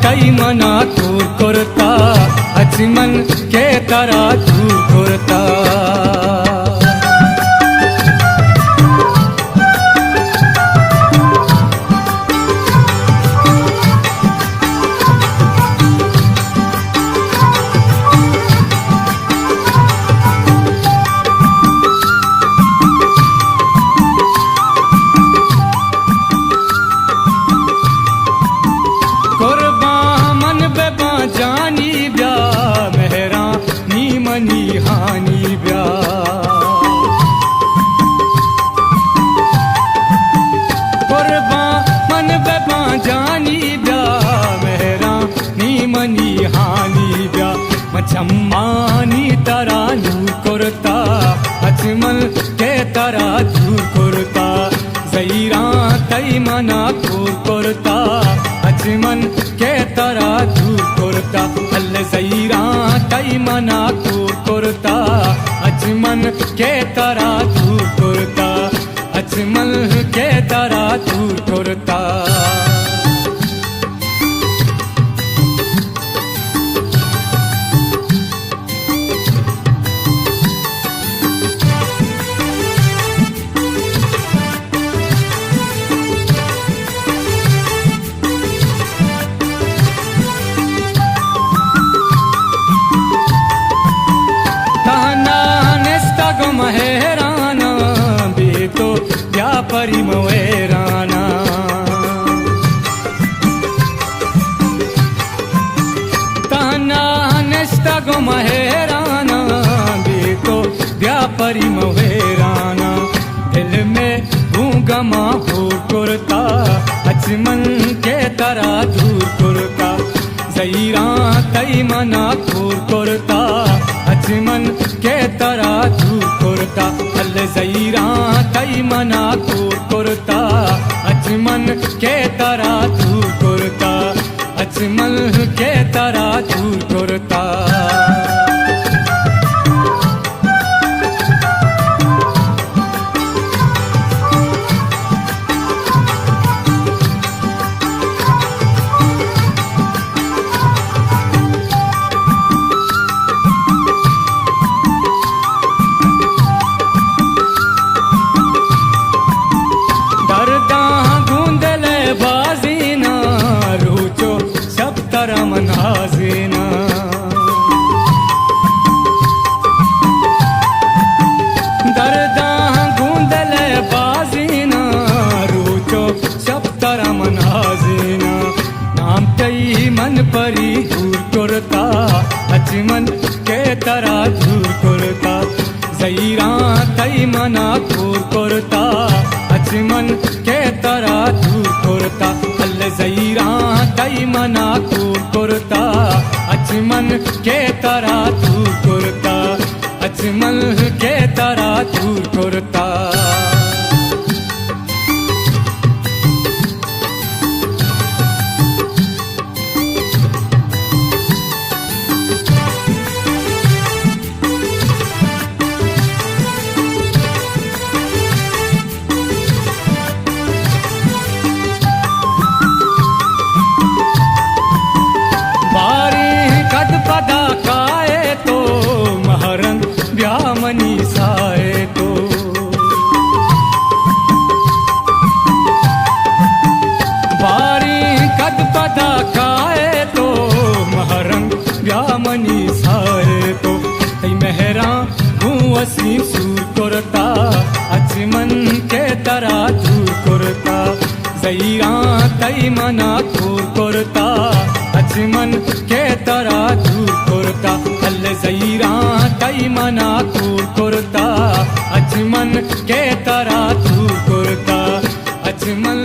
तई मना दूर करता अचमन के तरह दूर करता जानी ब्या मेहरा नी मनी हानी ब्या कुर्बा मन बेबा जानी ब्या मेहरा नी मनी हानी ब्या मचम्मानी तरा दूर करता अचमल के तरा दूर करता जईरा तई मना दूर करता अचमन के तरा दूर करता अल जईरा तई मना दूर करता अचमन के तरा दूर करता अचमल के तरा दूर करता महेराना बेतो व्यापारी मवेराना ताना नस्ता गो महेराना बेतो व्यापारी मवेराना दिल में गमा हो करता अचमन के तरा दूर करता जईरा तई मना दूर करता अचमन के तरा दूर करता अल जईरा तई मना दूर करता अचमन के तरा दूर करता अचमन के तरा दूर करता मनाज़ेना दर्दा गूंदल बाजीना रोचो सब तरह मनाज़ेना नाम तई मन परी दूर करता अचमन के तरह दूर करता जईरा तई मना दूर करता अचमन के तरह दूर करता अल जईरा तई मना दूर करता अचमन के तरह दूर करता अचमन के तरह दूर करता पदा काए तो महरंग ब्यामनी साए तो बारी कद पदा काए तो महरंग ब्यामनी साए तो तई मेहरा हूँ असी सूर करता अचमन के तरा दूर करता जईरा तई मना दूर करता अचमन के तरा दूर करता अल जईरा तई मना दूर करता अचमन के तरा दूर करता अचमन